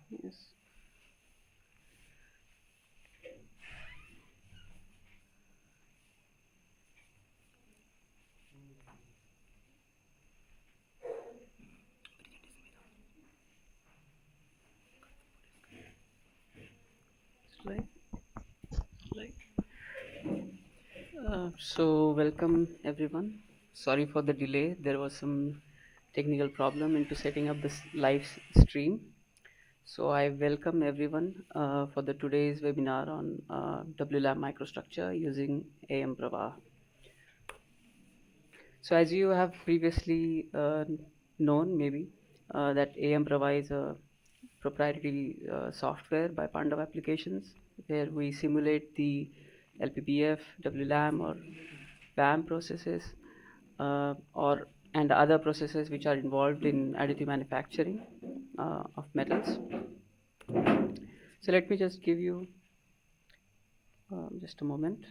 Yes. Right. Right. So welcome everyone. Sorry for the delay. There was some technical problem into setting up this live stream. So I welcome everyone for the today's webinar on WLAM Microstructure using AM PravaH. So as you have previously known, maybe that AM PravaH is a proprietary software by Paanduv Applications, where we simulate the LPBF, WLAM, or WAM processes, or and other processes which are involved in additive manufacturing of metals. So let me just give you just a moment.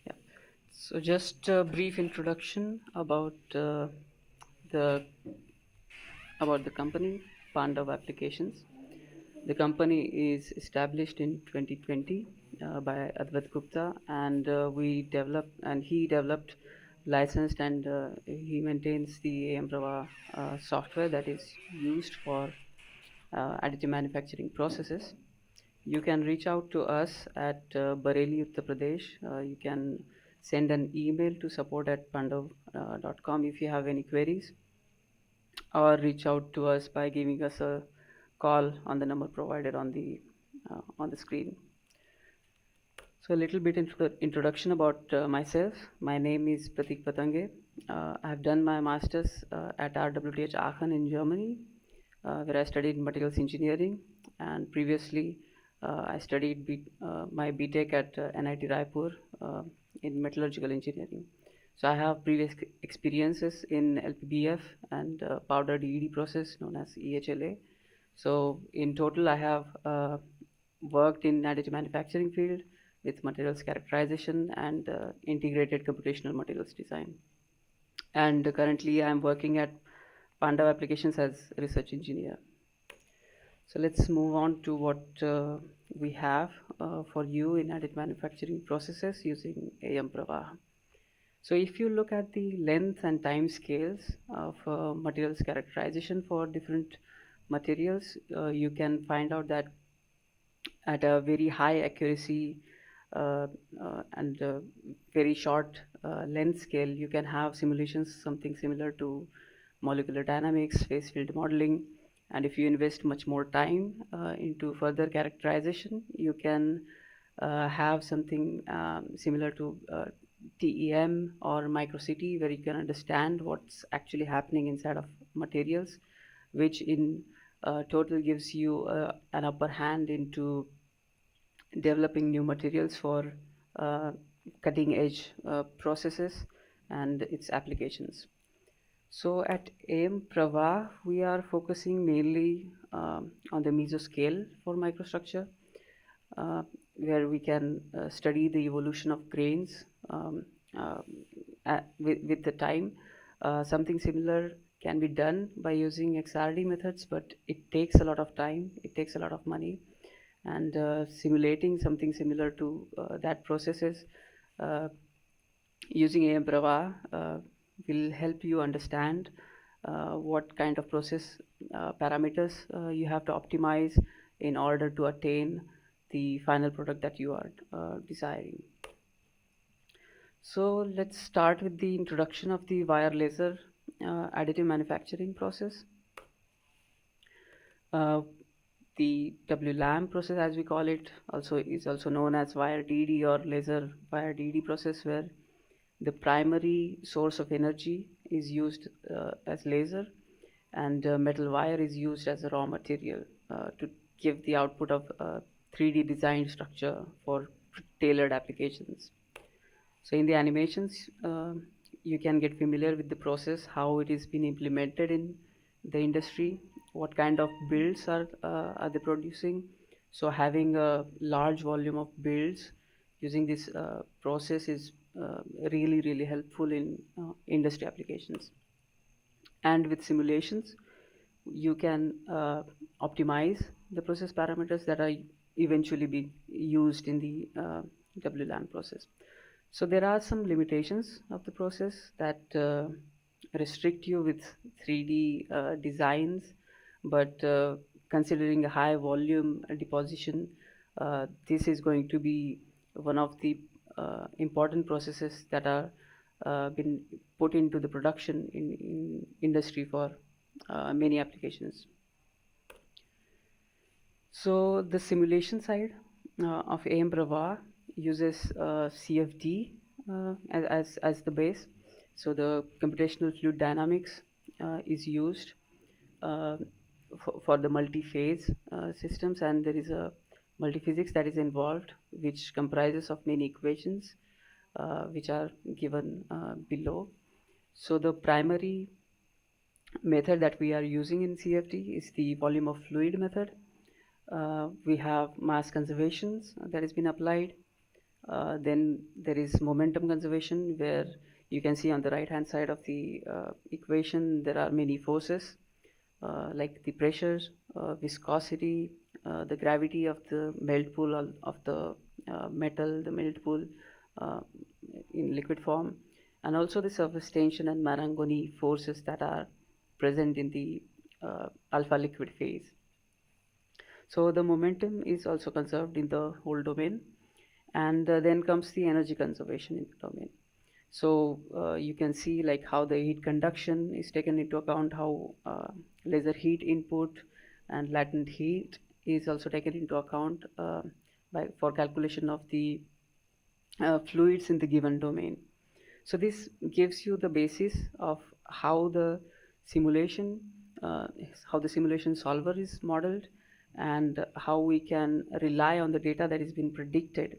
Yeah. So just a brief introduction the about the company, Paanduv Applications. The company is established in 2020 by Advait Gupta, and he developed, licensed, and he maintains the AM PravaH software that is used for additive manufacturing processes. You can reach out to us at Bareilly, Uttar Pradesh. You can send an email to support@paanduv.com if you have any queries, or reach out to us by giving us a call on the number provided on the screen. So a little bit introduction about myself. My name is Pratik Patange. I have done my master's at RWTH Aachen in Germany, where I studied materials engineering, and previously I studied my BTech at NIT Raipur in metallurgical engineering. So I have previous experiences in LPBF and powder DED process known as EHLA. So in total, I have worked in additive manufacturing field with materials characterization and integrated computational materials design. And currently, I am working at Paanduv Applications as research engineer. So let's move on to what we have for you in additive manufacturing processes using AM PravaH. So if you look at the length and time scales of materials characterization for different materials, you can find out that at a very high accuracy and very short length scale, you can have simulations something similar to molecular dynamics, phase field modeling. And if you invest much more time into further characterization, you can have something similar to TEM or microcity, where you can understand what's actually happening inside of materials, which in total gives you an upper hand into developing new materials for cutting edge processes and its applications. So at AM PravaH, we are focusing mainly on the mesoscale for microstructure, where we can study the evolution of grains with the time. Something similar can be done by using XRD methods, but it takes a lot of time, it takes a lot of money, and simulating something similar to that processes using AM PravaH will help you understand what kind of process parameters you have to optimize in order to attain the final product that you are desiring. So let's start with the introduction of the wire laser additive manufacturing process. The WLAM process, as we call it, is also known as wire DD or laser wire DD process, where the primary source of energy is used as laser, and metal wire is used as a raw material to give the output of 3D designed structure for tailored applications. So in the animations, you can get familiar with the process, how it is being implemented in the industry, what kind of builds are they producing. So having a large volume of builds using this process is really helpful in industry applications. And with simulations, you can optimize the process parameters that are eventually be used in the WLAM process. So there are some limitations of the process that restrict you with 3D designs, but considering a high volume deposition, this is going to be one of the important processes that are been put into the production in industry for many applications. So the simulation side of AM PravaH uses CFD as the base. So the computational fluid dynamics is used uh, for the multi-phase systems, and there is a multiphysics that is involved, which comprises of many equations which are given below. So the primary method that we are using in CFD is the volume of fluid method. We have mass conservation that has been applied. Then there is momentum conservation, where you can see on the right hand side of the equation there are many forces like the pressures, viscosity, the gravity of the melt pool of the metal, the melt pool uh, in liquid form, and also the surface tension and Marangoni forces that are present in the alpha liquid phase. So the momentum is also conserved in the whole domain, and then comes the energy conservation in the domain. So you can see like how the heat conduction is taken into account, how laser heat input and latent heat is also taken into account for calculation of the fluids in the given domain. So this gives you the basis of how the simulation, how the simulation solver is modeled, and how we can rely on the data that has been predicted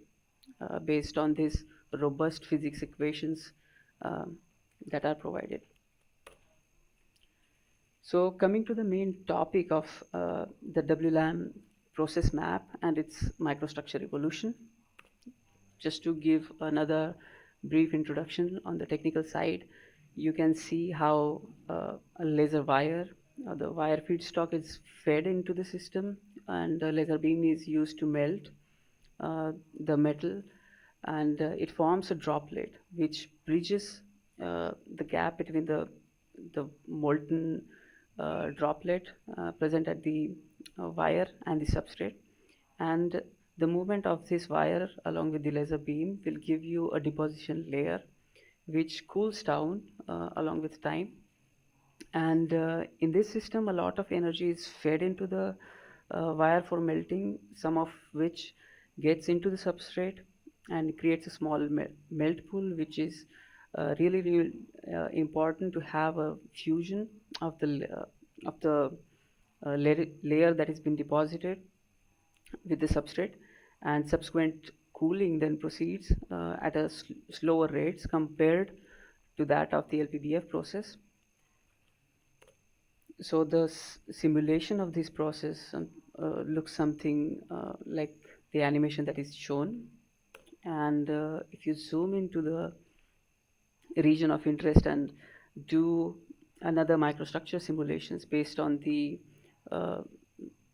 based on these robust physics equations that are provided. So coming to the main topic of the WLAM process map and its microstructure evolution, just to give another brief introduction on the technical side, you can see how a laser wire, the wire feedstock is fed into the system, and the laser beam is used to melt the metal, and it forms a droplet which bridges the gap between the molten droplet present at the wire and the substrate, and the movement of this wire along with the laser beam will give you a deposition layer which cools down along with time. And in this system, a lot of energy is fed into the wire for melting, some of which gets into the substrate and creates a small melt pool, which is really important to have a fusion of the layer that has been deposited with the substrate, and subsequent cooling then proceeds at a slower rates compared to that of the LPBF process. So the simulation of this process looks something like the animation that is shown, and if you zoom into the region of interest and do another microstructure simulations based on the uh,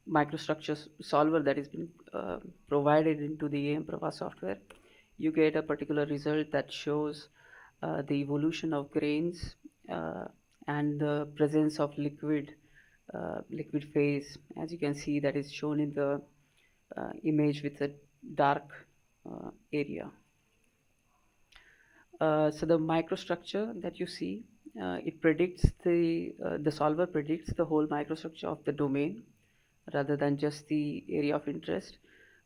microstructure solver that is been provided into the AM PravaH software, you get a particular result that shows the evolution of grains and the presence of liquid phase, as you can see, that is shown in the image with a dark area. So the microstructure that you see, it predicts the solver predicts the whole microstructure of the domain rather than just the area of interest,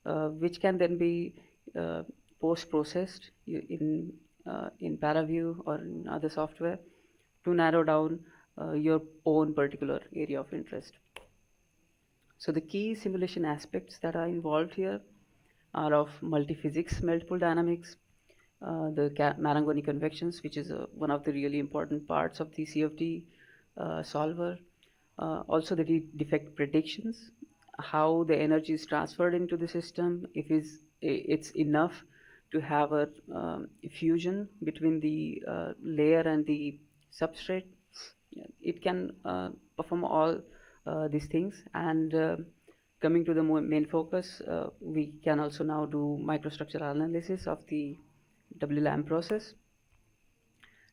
which can then be post-processed in ParaView or in other software to narrow down your own particular area of interest. So the key simulation aspects that are involved here are of multiphysics melt pool dynamics, the Marangoni convections, which is one of the really important parts of the CFD solver, Also the defect predictions, how the energy is transferred into the system, if it's enough to have a fusion between the layer and the substrate. It can perform all these things. And coming to the main focus, we can also now do microstructural analysis of the WLAM process.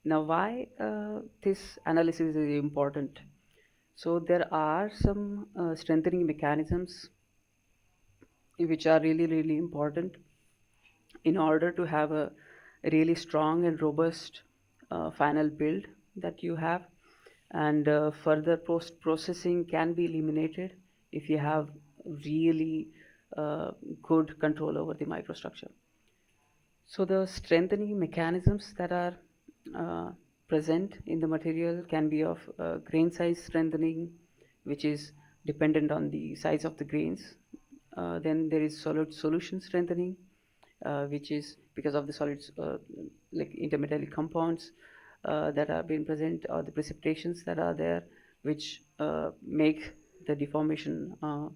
Now, why this analysis is important? So there are some strengthening mechanisms which are really important in order to have a really strong and robust final build that you have. And further post processing can be eliminated if you have really good control over the microstructure. So the strengthening mechanisms that are uh, present in the material can be of grain size strengthening, which is dependent on the size of the grains. Then there is solid solution strengthening, which is because of the solids like intermetallic compounds that are being present, or the precipitations that are there, which make the deformation uh,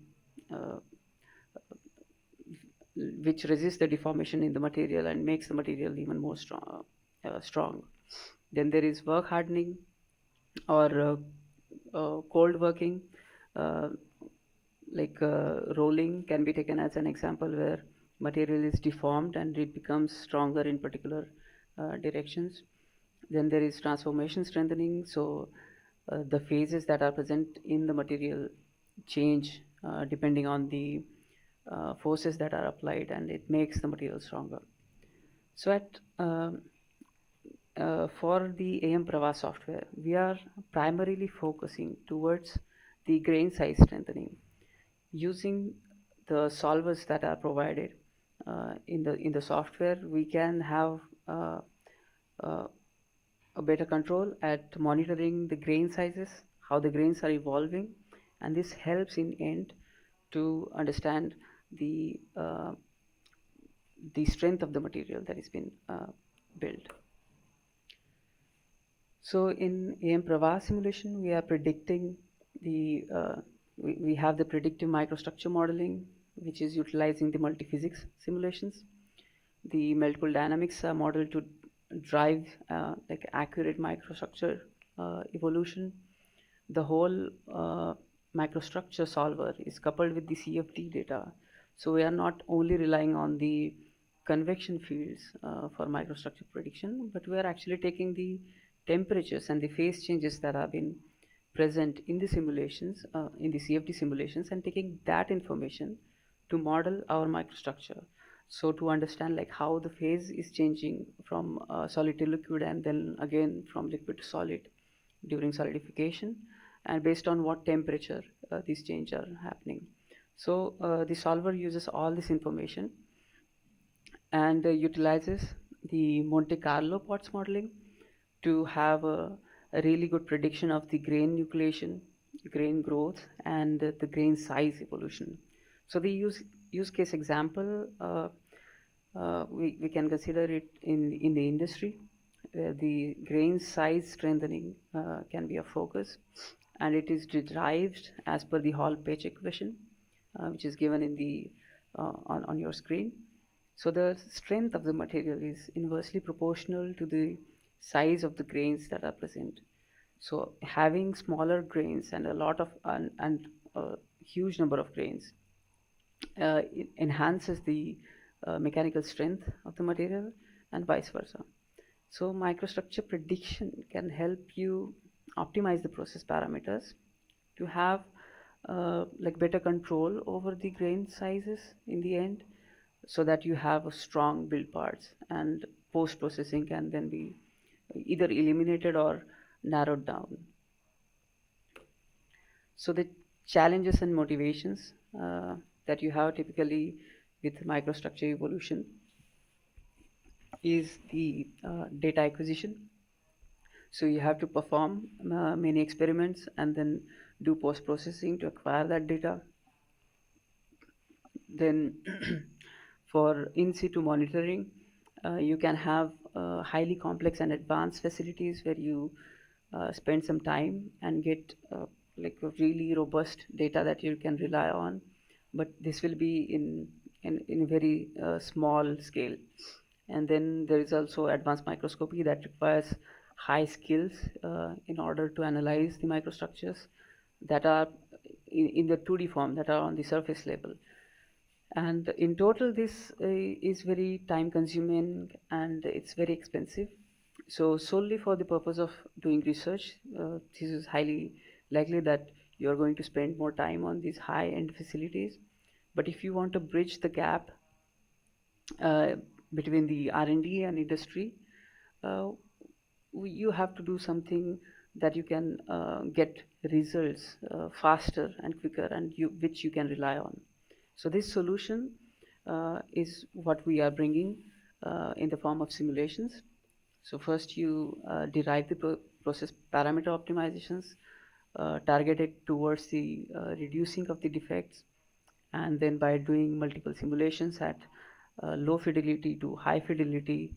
which resists the deformation in the material and makes the material even more strong. Then there is work hardening, or cold working, uh, like rolling can be taken as an example, where material is deformed and it becomes stronger in particular directions. Then there is transformation strengthening. So the phases that are present in the material change depending on the forces that are applied, and it makes the material stronger. So at for the AM PravaH software, we are primarily focusing towards the grain size strengthening using the solvers that are provided in the software. We can have uh, a better control at monitoring the grain sizes, how the grains are evolving, and this helps in end to understand the strength of the material that has been built. So in AM PravaH simulation, we are predicting we have the predictive microstructure modeling, which is utilizing the multiphysics simulations. The melt pool dynamics are modeled to drive like accurate microstructure evolution. The whole microstructure solver is coupled with the CFD data. So we are not only relying on the convection fields for microstructure prediction, but we are actually taking the temperatures and the phase changes that have been present in the simulations, in the CFD simulations, and taking that information to model our microstructure. So to understand like how the phase is changing from solid to liquid, and then again from liquid to solid during solidification, and based on what temperature these changes are happening. So the solver uses all this information and utilizes the Monte Carlo Potts modeling to have a really good prediction of the grain nucleation, grain growth, and the grain size evolution. So the use case example, we can consider it in the industry, where the grain size strengthening can be a focus, and it is derived as per the Hall-Page equation, which is given in the on your screen. So the strength of the material is inversely proportional to the size of the grains that are present. So having smaller grains and a lot of and a huge number of grains it enhances the mechanical strength of the material, and vice versa. So microstructure prediction can help you optimize the process parameters to have like better control over the grain sizes in the end, so that you have a strong build parts, and post processing can then be either eliminated or narrowed down. So the challenges and motivations that you have typically with microstructure evolution is the data acquisition. So you have to perform many experiments and then do post processing to acquire that data. Then for in situ monitoring, you can have highly complex and advanced facilities where you spend some time and get like a really robust data that you can rely on, but this will be in very small scale. And then there is also advanced microscopy that requires high skills in order to analyze the microstructures that are in the 2D form, that are on the surface level. And in total, this is very time consuming and it's very expensive. So solely for the purpose of doing research, this is highly likely that you're going to spend more time on these high end facilities. But if you want to bridge the gap uh, between the R&D and industry, uh, you have to do something that you can get results faster and quicker, and which you can rely on. So this solution is what we are bringing in the form of simulations. So first you derive the process parameter optimizations targeted towards the reducing of the defects, and then by doing multiple simulations at low fidelity to high fidelity,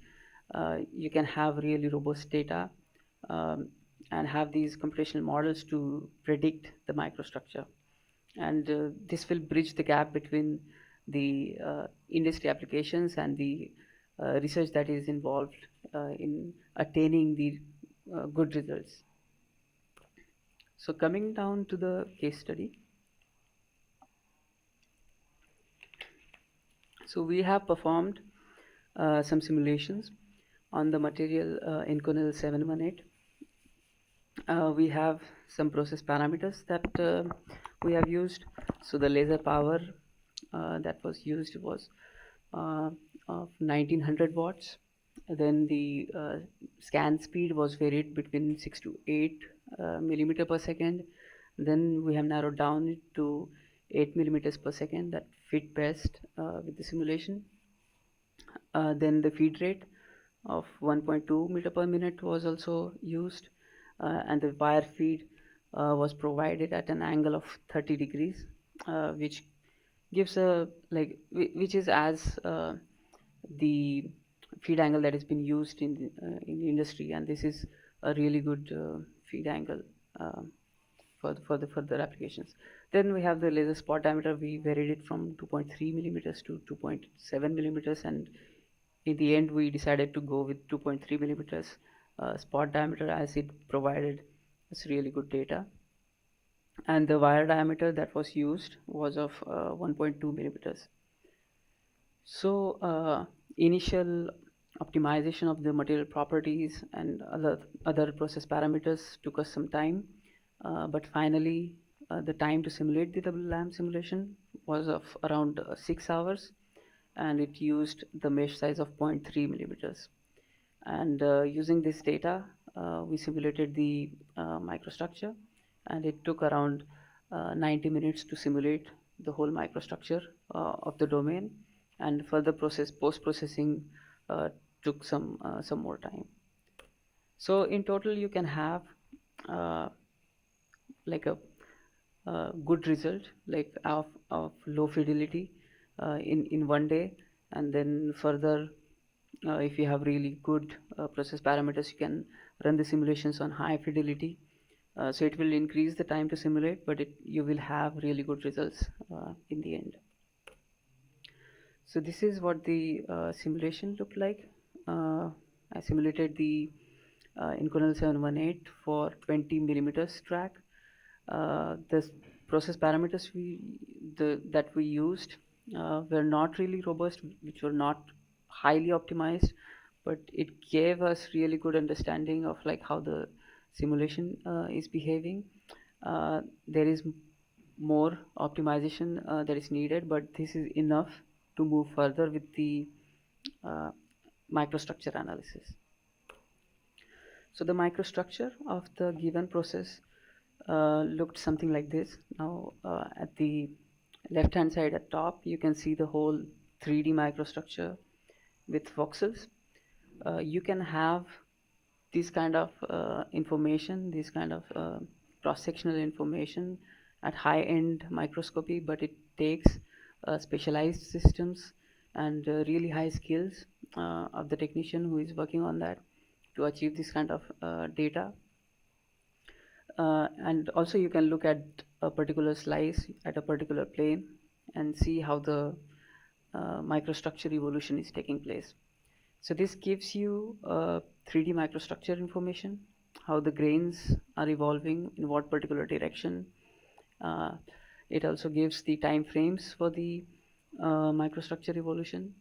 you can have really robust data and have these computational models to predict the microstructure. And this will bridge the gap between the industry applications and the research that is involved in attaining the good results. So coming down to the case study. So we have performed some simulations on the material Inconel 718. We have some process parameters that we have used. So the laser power that was used was of 1900 watts. Then the scan speed was varied between 6 to 8 millimeter per second. Then we have narrowed down it to 8 millimeters per second that fit best with the simulation. Then the feed rate of 1.2 meter per minute was also used, and the wire feed was provided at an angle of 30 degrees, which gives a which is as the feed angle that has been used in the industry, and this is a really good feed angle for the further applications. Then we have the laser spot diameter. We varied it from 2.3 millimeters to 2.7 millimeters, and in the end we decided to go with 2.3 millimeters spot diameter, as it provided us really good data. And the wire diameter that was used was of 1.2 millimeters. So initial optimization of the material properties and other process parameters took us some time, but finally the time to simulate the WLAM simulation was of around 6 hours, and it used the mesh size of 0.3 millimeters. And using this data, we simulated the microstructure, and it took around 90 minutes to simulate the whole microstructure of the domain, and further post-processing took some more time. So in total you can have like a good result like of low fidelity in one day, and then further if you have really good process parameters, you can run the simulations on high fidelity. So it will increase the time to simulate, but you will have really good results in the end. So this is what the simulation looked like. I simulated the Inconel 718 for 20 millimeters track. The process parameters that we used were not really robust, which were not highly optimized, but it gave us really good understanding of like how the simulation is behaving. There is more optimization that is needed, but this is enough to move further with the microstructure analysis. So the microstructure of the given process looked something like this. Now at the left hand side at top you can see the whole 3D microstructure with voxels. You can have this kind of information, this kind of cross-sectional information at high-end microscopy, but it takes specialized systems and really high skills of the technician who is working on that to achieve this kind of data. and also you can look at a particular slice at a particular plane and see how the microstructure evolution is taking place. So this gives you 3D microstructure information, how the grains are evolving in what particular direction. Uh, it also gives the time frames for the microstructure evolution,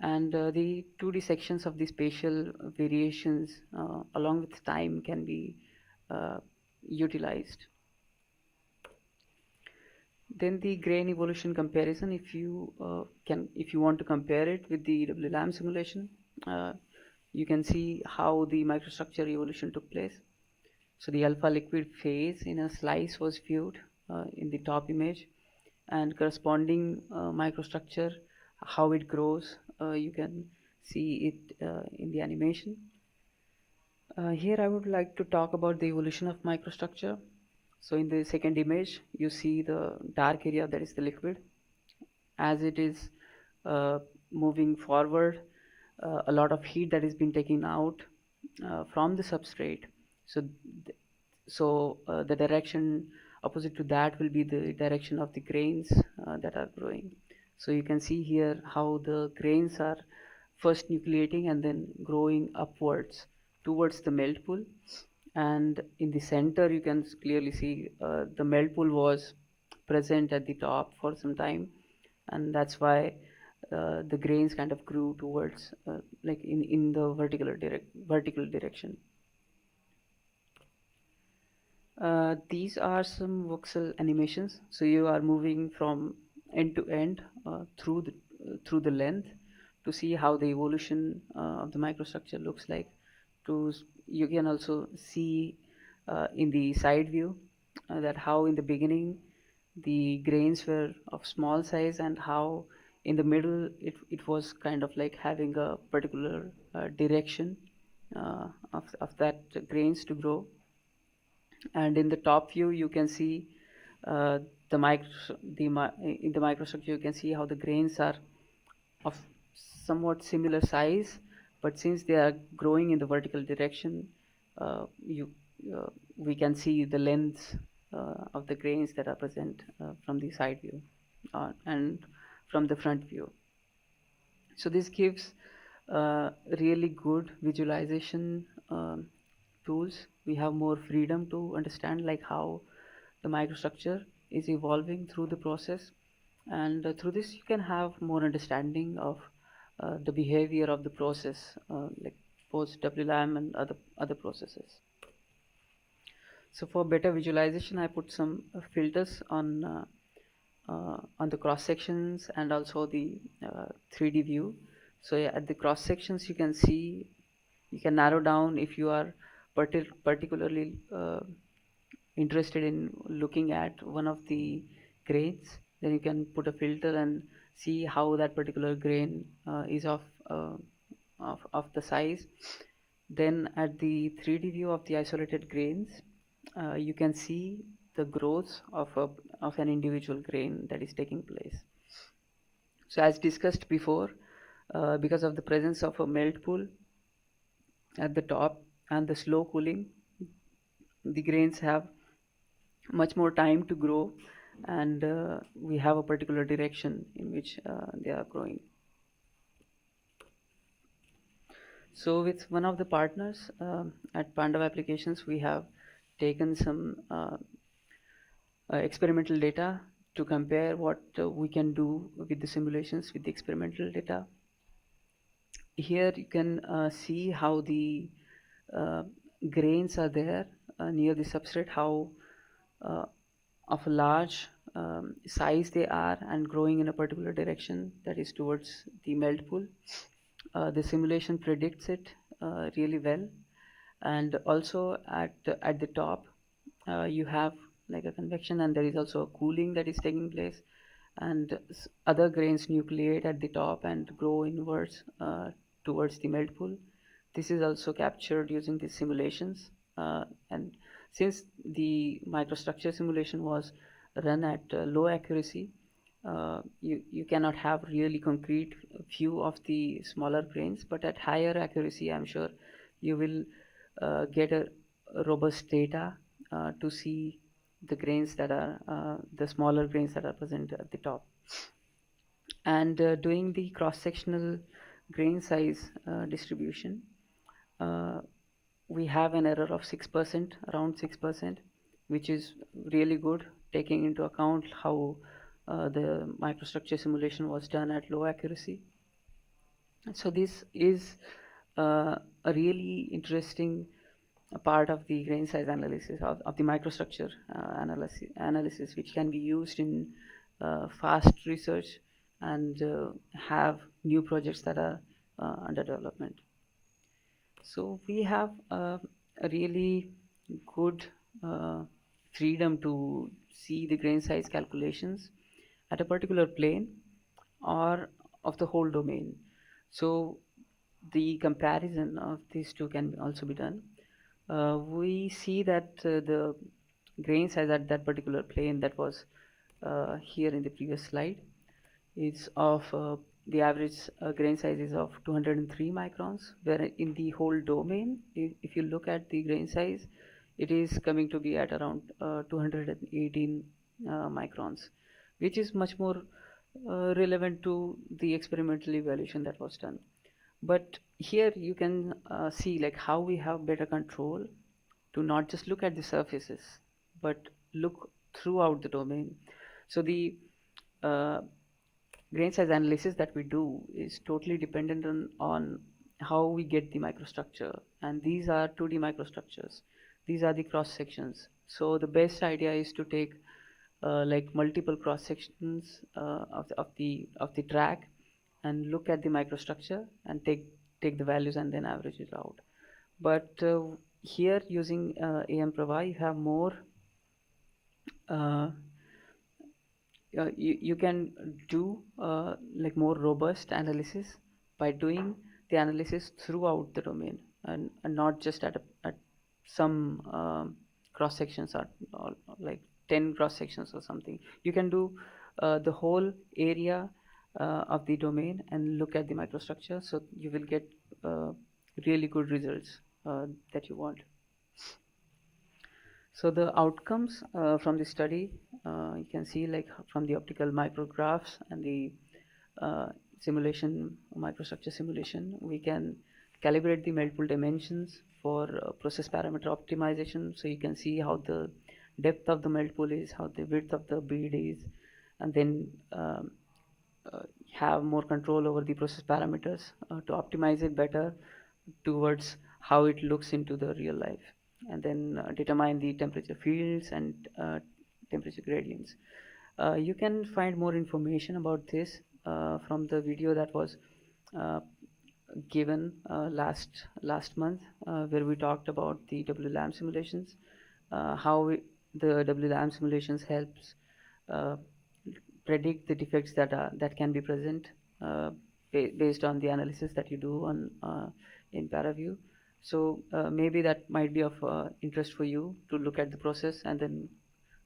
and the 2D sections of the spatial variations along with time can be uh, utilized. Then the grain evolution comparison, if you want to compare it with the WLAM simulation, uh, you can see how the microstructure evolution took place. So the alpha liquid phase in a slice was viewed in the top image, and corresponding microstructure, how it grows, you can see it in the animation. Here I would like to talk about the evolution of microstructure. So in the second image, you see the dark area, that is the liquid. As it is moving forward, a lot of heat that is being taken out from the substrate. So, the direction opposite to that will be the direction of the grains that are growing. So you can see here how the grains are first nucleating and then growing upwards towards the melt pool. And in the center, you can clearly see the melt pool was present at the top for some time, and that's why the grains kind of grew towards like in the vertical direction. These are some voxel animations. So you are moving from end to end through the length to see how the evolution of the microstructure looks like. You can also see in the side view that how in the beginning the grains were of small size, and how in the middle it was kind of like having a particular direction of that grains to grow. And in the top view you can see in the microstructure you can see how the grains are of somewhat similar size, but since they are growing in the vertical direction, we can see the lengths of the grains that are present from the side view and from the front view. So this gives really good visualization tools. We have more freedom to understand like how the microstructure is evolving through the process, and through this you can have more understanding of the behavior of the process, like post WLAM and other processes. So for better visualization, I put some filters on the cross sections and also the 3D view. So yeah, at the cross sections you can see, you can narrow down if you are particularly interested in looking at one of the grains, then you can put a filter and see how that particular grain is of the size. Then at the 3D view of the isolated grains, you can see the growth of an individual grain that is taking place. So as discussed before, because of the presence of a melt pool at the top and the slow cooling, the grains have much more time to grow, and we have a particular direction in which they are growing. So with one of the partners at Paanduv Applications, we have taken some experimental data to compare what we can do with the simulations with the experimental data. Here you can see how the grains are there near the substrate, how of a large size they are and growing in a particular direction, that is towards the melt pool. The simulation predicts it really well, and also at the top you have like a convection, and there is also a cooling that is taking place, and other grains nucleate at the top and grow inwards towards the melt pool. This is also captured using these simulations, and since the microstructure simulation was run at low accuracy, you cannot have really concrete view of the smaller grains, but at higher accuracy I'm sure you will get a robust data to see the grains that are the smaller grains that are present at the top. And doing the cross-sectional grain size distribution, we have an error of 6%, around 6%, which is really good, taking into account how the microstructure simulation was done at low accuracy. So this is a really interesting part of the grain size analysis of the microstructure analysis, which can be used in fast research and have new projects that are under development. So we have a really good freedom to see the grain size calculations at a particular plane or of the whole domain. So the comparison of these two can also be done. We see that the grain size at that particular plane that was here in the previous slide is of the average grain size is of 203 microns, where in the whole domain, if you look at the grain size, it is coming to be at around 218 microns, which is much more relevant to the experimental evaluation that was done. But here you can see like how we have better control to not just look at the surfaces, but look throughout the domain. So the grain size analysis that we do is totally dependent on how we get the microstructure, and these are 2D microstructures. These are the cross sections. So the best idea is to take like multiple cross sections of the track and look at the microstructure and take the values and then average it out. But here using AM PravaH, you have more you can do like more robust analysis by doing the analysis throughout the domain and not just at some cross sections or like 10 cross sections or something. You can do the whole area of the domain and look at the microstructure, so you will get really good results that you want. So the outcomes from the study, you can see like from the optical micrographs and the simulation, microstructure simulation, we can calibrate the melt pool dimensions for process parameter optimization. So you can see how the depth of the melt pool is, how the width of the bead is, and then have more control over the process parameters to optimize it better towards how it looks into the real life, and then determine the temperature fields and temperature gradients. You can find more information about this from the video that was given last month, where we talked about the WLAM simulations, how the WLAM simulations helps predict the defects that can be present based on the analysis that you do on in ParaView. So maybe that might be of interest for you to look at the process and then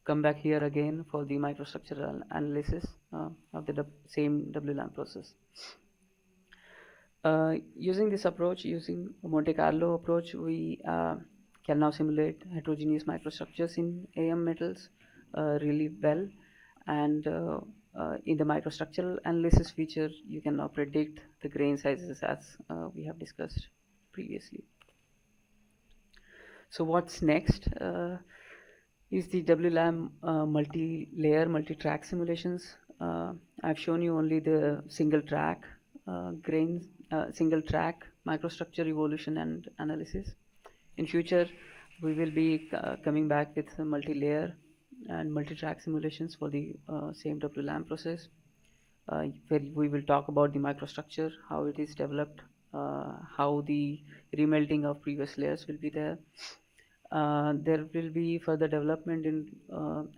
come back here again for the microstructural analysis of the same WLAM process. Using this approach, using Monte Carlo approach, we can now simulate heterogeneous microstructures in AM metals really well, and in the microstructural analysis feature, you can now predict the grain sizes as we have discussed previously. So what's next is the WLAM multi-layer, multi-track simulations. I've shown you only the single track single track microstructure evolution and analysis. In future, we will be coming back with multi-layer and multi-track simulations for the same WLAM process, where we will talk about the microstructure, how it is developed, how the remelting of previous layers will be there. There will be further development in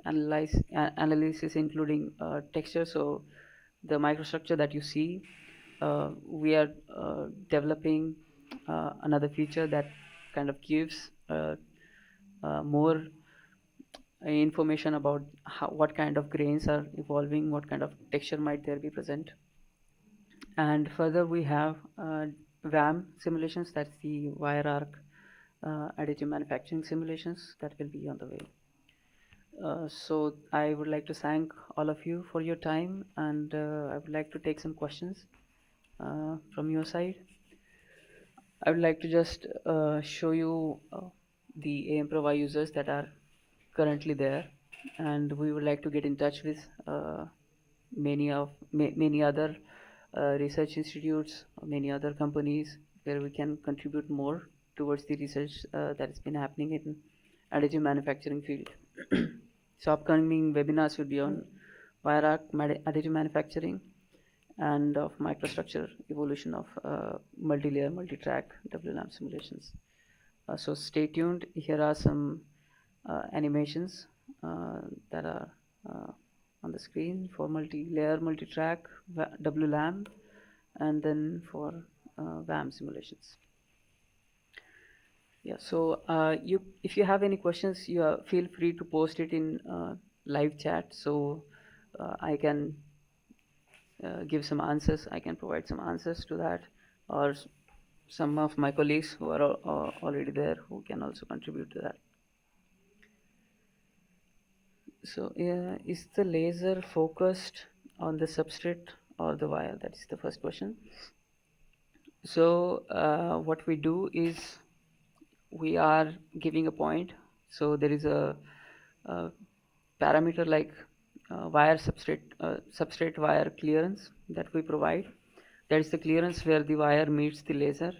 analysis including texture. So the microstructure that you see, we are developing another feature that kind of gives more information about what kind of grains are evolving, what kind of texture might there be present. And further we have WAM simulations, that's the wire arc additive manufacturing simulations that will be on the way. So I would like to thank all of you for your time, and I would like to take some questions from your side. I would like to just show you the AM PravaH users that are currently there, and we would like to get in touch with many other research institutes, many other companies where we can contribute more towards the research that has been happening in additive manufacturing field. So upcoming webinars will be on wire arc additive manufacturing and of microstructure evolution of multi-layer, multi-track WLAM simulations. So stay tuned. Here are some animations that are on the screen for multi-layer, multi-track WLAM, and then for WAM simulations. Yeah, so if you have any questions, you feel free to post it in live chat, so I can give some answers. I can provide some answers to that, or some of my colleagues who are already there who can also contribute to that. So is the laser focused on the substrate or the wire? That is the first question. So what we do is we are giving a point. So there is a parameter like wire substrate wire clearance that we provide. That is the clearance where the wire meets the laser.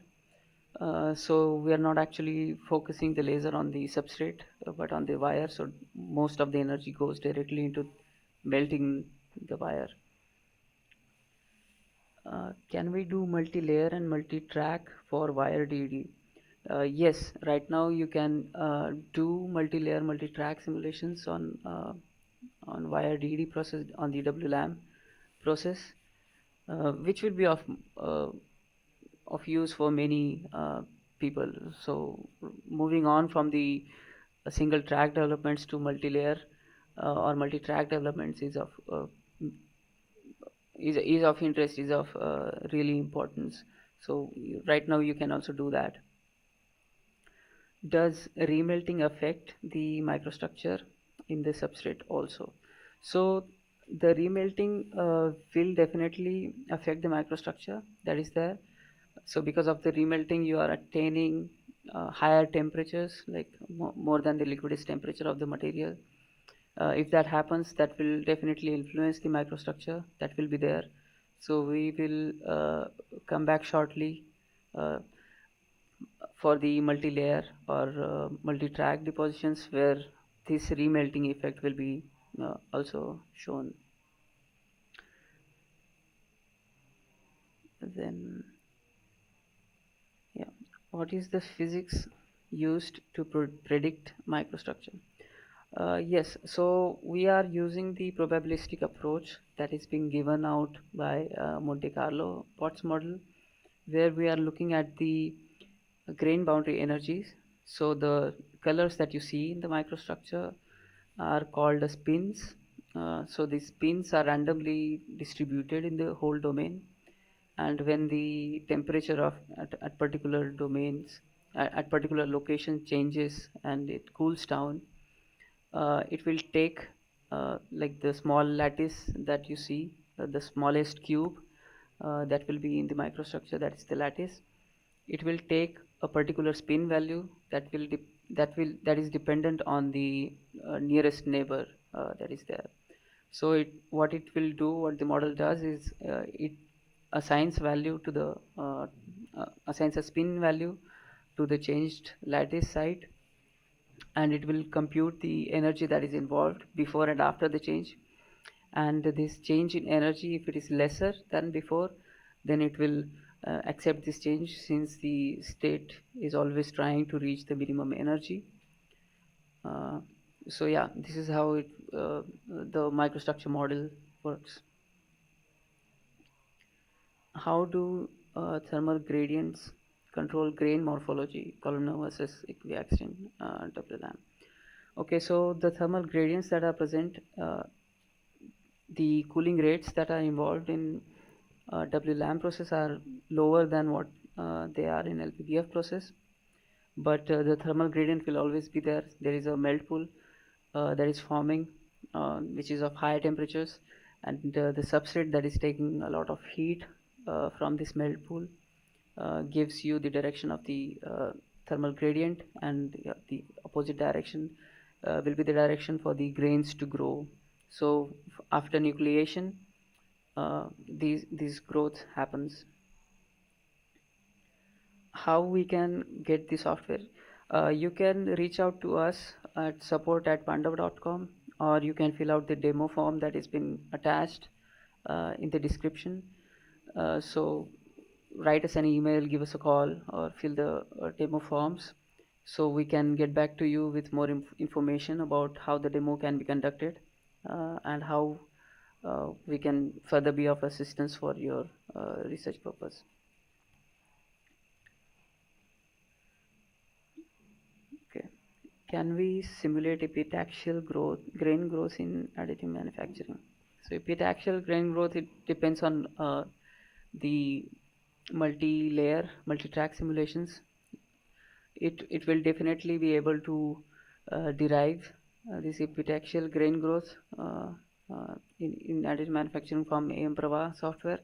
So we are not actually focusing the laser on the substrate, but on the wire. So most of the energy goes directly into melting the wire. Can we do multi-layer and multi-track for wire DD? Yes, right now you can do multi-layer, multi-track simulations on wire DD process on the WLAM process, which will be of use for many people. So moving on from the single track developments to multi-layer or multi-track developments is of interest, is of really importance. So right now you can also do that. Does remelting affect the microstructure in the substrate also? So the remelting will definitely affect the microstructure that is there. So because of the remelting, you are attaining higher temperatures, like more than the liquidus temperature of the material. If that happens, that will definitely influence the microstructure that will be there. So we will come back shortly for the multi-layer or multi-track depositions where this remelting effect will be also shown. Then, yeah, what is the physics used to predict microstructure? Yes, so we are using the probabilistic approach that is being given out by Monte Carlo Potts model, where we are looking at the grain boundary energies. So the colors that you see in the microstructure are called as spins. So these spins are randomly distributed in the whole domain, and when the temperature of at particular domains at particular location changes and it cools down, it will take like the small lattice that you see, the smallest cube that will be in the microstructure, that is the lattice. It will take a particular spin value that is dependent on the nearest neighbor that is there. So what the model does is it assigns assigns a spin value to the changed lattice site, and it will compute the energy that is involved before and after the change. And this change in energy, if it is lesser than before, then it will accept this change, since the state is always trying to reach the minimum energy. So yeah, this is how the microstructure model works. How do thermal gradients control grain morphology, columnar versus equiaxial WLAM? Okay, so the thermal gradients that are present, the cooling rates that are involved in WLAM process are lower than what they are in LPBF process. but the thermal gradient will always be there. There is a melt pool that is forming, which is of high temperatures, and the substrate that is taking a lot of heat from this melt pool gives you the direction of the thermal gradient, and the opposite direction will be the direction for the grains to grow. So after nucleation, these growth happens. How we can get the software? You can reach out to us at support@paanduv.com, or you can fill out the demo form that has been attached in the description. So write us an email, give us a call, or fill the demo forms, so we can get back to you with more information about how the demo can be conducted, and how we can further be of assistance for your research purpose. Okay. Can we simulate epitaxial grain growth in additive manufacturing? So epitaxial grain growth, it depends on the multi-track simulations. It will definitely be able to derive this epitaxial grain growth in additive manufacturing from AM PravaH software.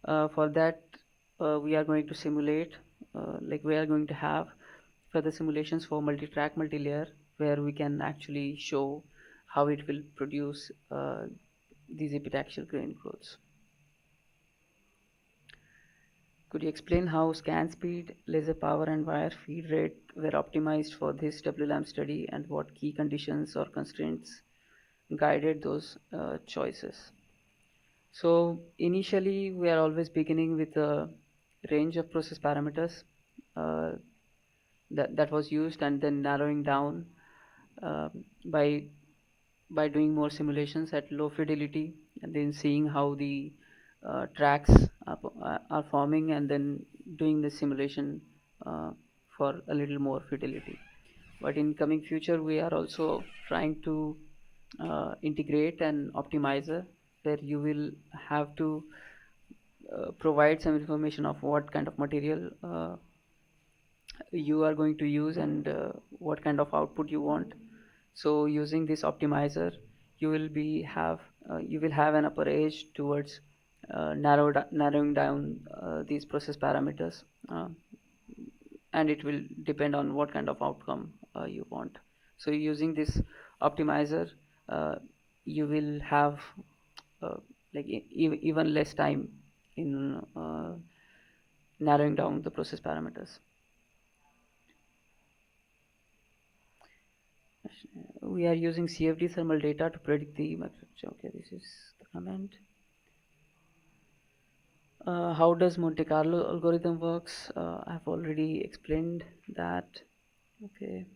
For that, we are going to simulate, we are going to have further simulations for multi-track, multi-layer, where we can actually show how it will produce these epitaxial grain growths. Could you explain how scan speed, laser power, and wire feed rate were optimized for this WLAM study, and what key conditions or constraints guided those choices? So initially, we are always beginning with a range of process parameters uh, that was used, and then narrowing down uh, by doing more simulations at low fidelity, and then seeing how the tracks are forming, and then doing the simulation for a little more fidelity. But in coming future, we are also trying to integrate an optimizer where you will have to provide some information of what kind of material you are going to use, and what kind of output you want. So using this optimizer, you will have an upper edge towards narrowing down these process parameters, and it will depend on what kind of outcome you want. So using this optimizer, you will have uh, even less time in narrowing down the process parameters. We are using CFD thermal data to predict the microstructure. Okay, this is the comment. How does Monte Carlo algorithm works? I have already explained that. Okay.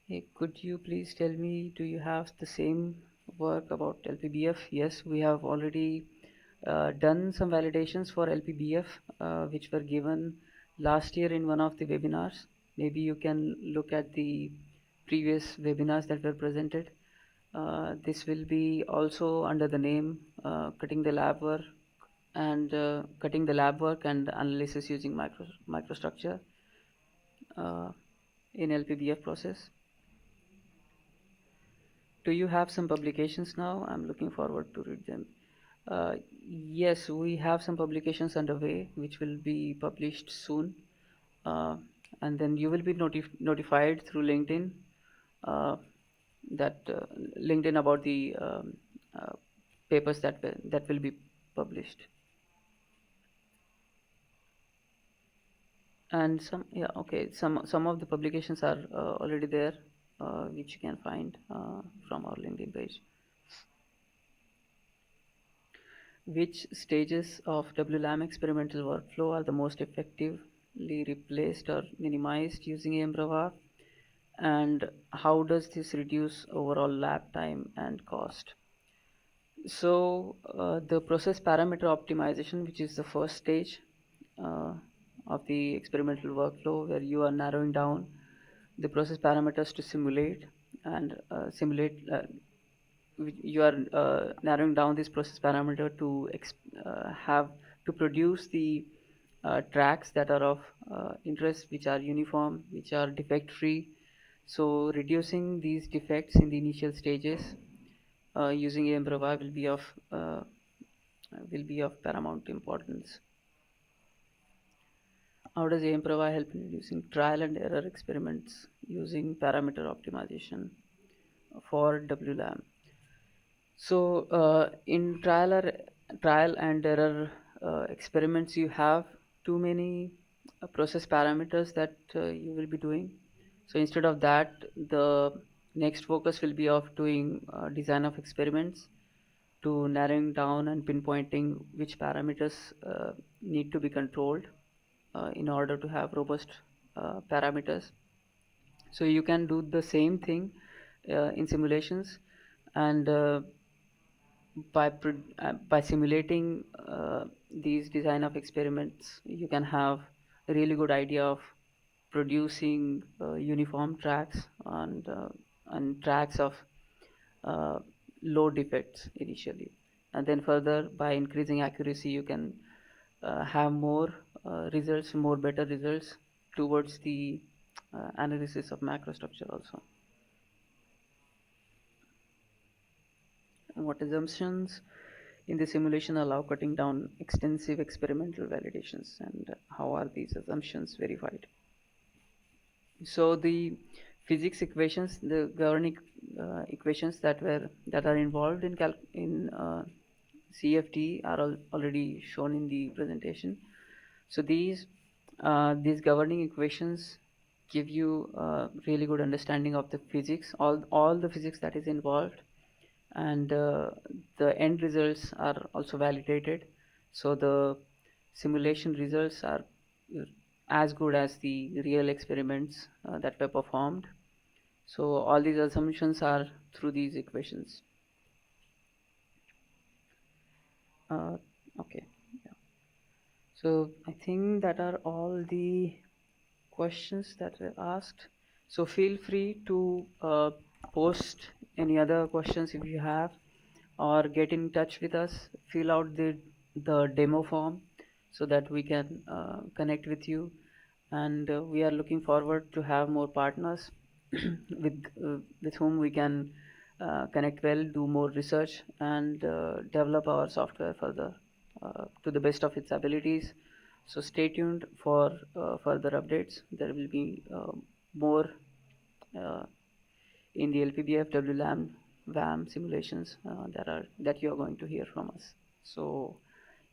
Hey, could you please tell me, do you have the same work about LPBF? Yes, we have already done some validations for LPBF, which were given last year in one of the webinars. Maybe you can look at the previous webinars that were presented. This will be also under the name cutting the lab work and analysis using microstructure in LPBF process. Do you have some publications now? I'm looking forward to read them. Yes, we have some publications underway which will be published soon, and then you will be notified through LinkedIn that LinkedIn about the papers that will be published. And some of the publications are already there, which you can find from our LinkedIn page. Which stages of WLAM experimental workflow are the most effectively replaced or minimized using AM PravaH, and how does this reduce overall lab time and cost? So the process parameter optimization, which is the first stage uh, of the experimental workflow, where you are narrowing down the process parameters to simulate, and you are narrowing down this process parameter to have to produce the tracks that are of interest, which are uniform, which are defect free. So reducing these defects in the initial stages using AM PravaH will be of paramount importance. How does AM PravaH help in reducing trial and error experiments using parameter optimization for WLAM? So in trial and error experiments, you have too many process parameters that you will be doing. So instead of that, the next focus will be of doing design of experiments to narrowing down and pinpointing which parameters need to be controlled in order to have robust parameters. So you can do the same thing in simulations, and by simulating these design of experiments, you can have a really good idea of producing uniform tracks and tracks of uh, low defects initially, and then further by increasing accuracy you can have more more better results towards the analysis of macrostructure also. What assumptions in the simulation allow cutting down extensive experimental validations, and how are these assumptions verified? So the physics equations, the governing equations that are involved in CFD are already shown in the presentation. So these governing equations give you a really good understanding of the physics, all the physics that is involved, and the end results are also validated. So the simulation results are as good as the real experiments that were performed. So all these assumptions are through these equations. Okay. Yeah. So I think that are all the questions that were asked. So feel free to post any other questions if you have, or get in touch with us. Fill out the demo form so that we can connect with you, and we are looking forward to have more partners with whom we can connect well, do more research, and develop our software further to the best of its abilities. So stay tuned for further updates. There will be more uh, in the LPBF WLAM WAM simulations that you are going to hear from us. So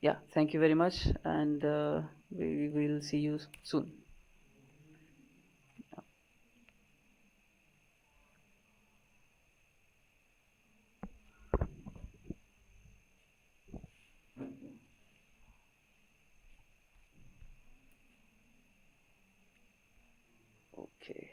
yeah, thank you very much, and we will see you soon. Okay.